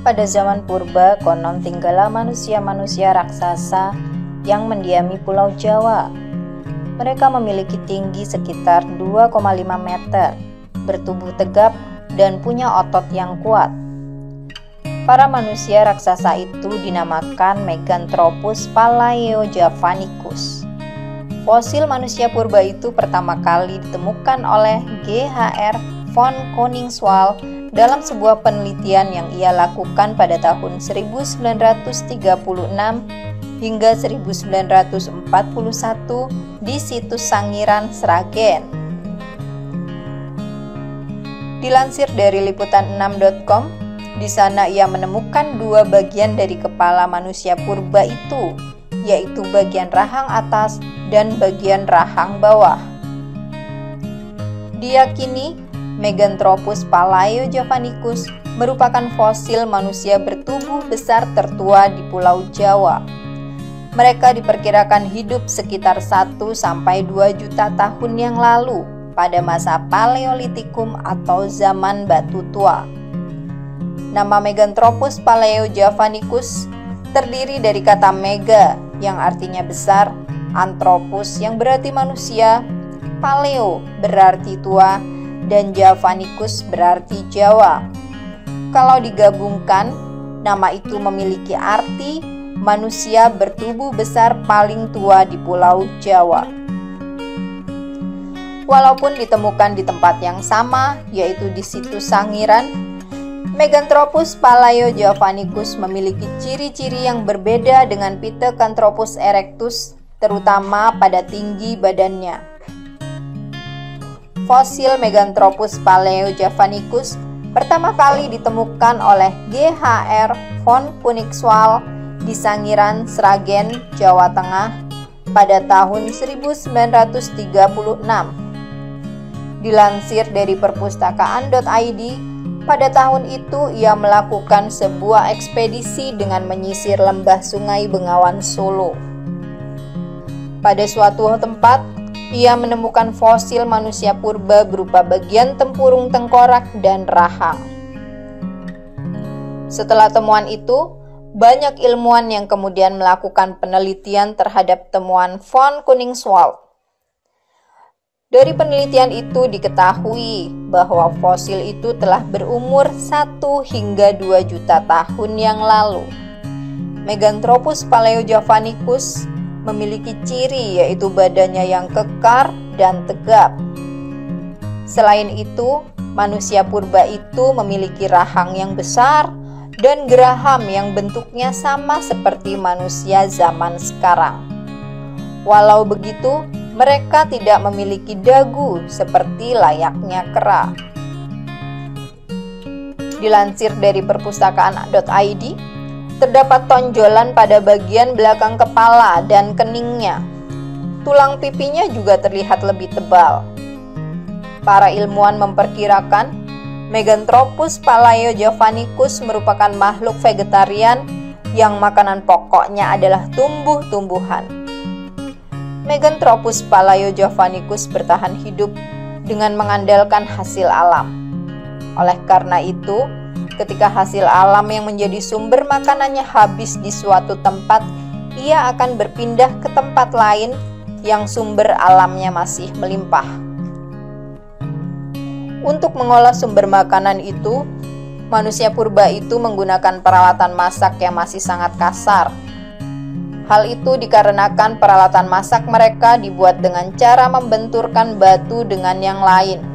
Pada zaman purba, konon tinggallah manusia-manusia raksasa yang mendiami Pulau Jawa. Mereka memiliki tinggi sekitar 2,5 meter, bertubuh tegap, dan punya otot yang kuat. Para manusia raksasa itu dinamakan Meganthropus palaeojavanicus. Fosil manusia purba itu pertama kali ditemukan oleh G.H.R. von Koningswald dalam sebuah penelitian yang ia lakukan pada tahun 1936 hingga 1941 di situs Sangiran, Sragen. Dilansir dari liputan6.com, di sana ia menemukan dua bagian dari kepala manusia purba itu, yaitu bagian rahang atas dan bagian rahang bawah. Diyakini Meganthropus palaeojavanicus merupakan fosil manusia bertubuh besar tertua di Pulau Jawa. Mereka diperkirakan hidup sekitar 1-2 juta tahun yang lalu pada masa Paleolitikum atau zaman batu tua. Nama Meganthropus palaeojavanicus terdiri dari kata mega yang artinya besar, anthropus yang berarti manusia, paleo berarti tua, dan Javanicus berarti Jawa. Kalau digabungkan, nama itu memiliki arti manusia bertubuh besar paling tua di Pulau Jawa. Walaupun ditemukan di tempat yang sama, yaitu di situs Sangiran, Meganthropus palaeojavanicus memiliki ciri-ciri yang berbeda dengan Pithecanthropus erectus, terutama pada tinggi badannya. Fosil Meganthropus palaeojavanicus pertama kali ditemukan oleh G.H.R. von Koningswald di Sangiran, Sragen, Jawa Tengah pada tahun 1936. Dilansir dari perpustakaan.id, pada tahun itu ia melakukan sebuah ekspedisi dengan menyisir lembah Sungai Bengawan Solo. Pada suatu tempat, ia menemukan fosil manusia purba berupa bagian tempurung tengkorak dan rahang. Setelah temuan itu, banyak ilmuwan yang kemudian melakukan penelitian terhadap temuan von Koningswald. Dari penelitian itu diketahui bahwa fosil itu telah berumur 1 hingga 2 juta tahun yang lalu. Meganthropus palaeojavanicus memiliki ciri yaitu badannya yang kekar dan tegap. Selain itu, manusia purba itu memiliki rahang yang besar dan geraham yang bentuknya sama seperti manusia zaman sekarang. Walau begitu, mereka tidak memiliki dagu seperti layaknya kera. Dilansir dari perpustakaan.id, terdapat tonjolan pada bagian belakang kepala dan keningnya. Tulang pipinya juga terlihat lebih tebal. Para ilmuwan memperkirakan Meganthropus palaeojavanicus merupakan makhluk vegetarian yang makanan pokoknya adalah tumbuh-tumbuhan. Meganthropus palaeojavanicus bertahan hidup dengan mengandalkan hasil alam. Oleh karena itu, ketika hasil alam yang menjadi sumber makanannya habis di suatu tempat, ia akan berpindah ke tempat lain yang sumber alamnya masih melimpah. Untuk mengolah sumber makanan itu, manusia purba itu menggunakan peralatan masak yang masih sangat kasar. Hal itu dikarenakan peralatan masak mereka dibuat dengan cara membenturkan batu dengan yang lain.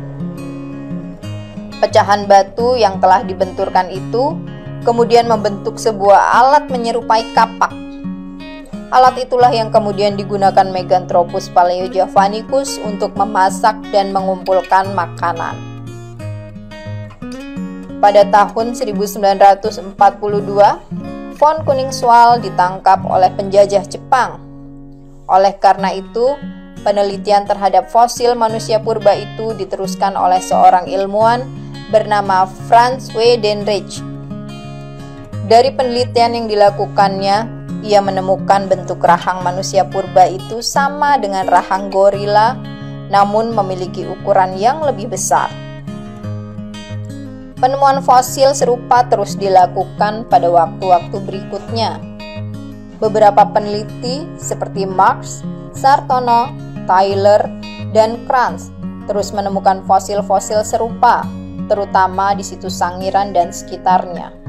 Pecahan batu yang telah dibenturkan itu kemudian membentuk sebuah alat menyerupai kapak. Alat itulah yang kemudian digunakan Meganthropus palaeojavanicus untuk memasak dan mengumpulkan makanan. Pada tahun 1942, von Koningswald ditangkap oleh penjajah Jepang. Oleh karena itu, penelitian terhadap fosil manusia purba itu diteruskan oleh seorang ilmuwan bernama Franz W. Deinrich. Dari penelitian yang dilakukannya, ia menemukan bentuk rahang manusia purba itu sama dengan rahang gorila, namun memiliki ukuran yang lebih besar. Penemuan fosil serupa terus dilakukan pada waktu-waktu berikutnya. Beberapa peneliti seperti Marks, Sartono, Tyler, dan Krantz terus menemukan fosil-fosil serupa, terutama di situs Sangiran dan sekitarnya.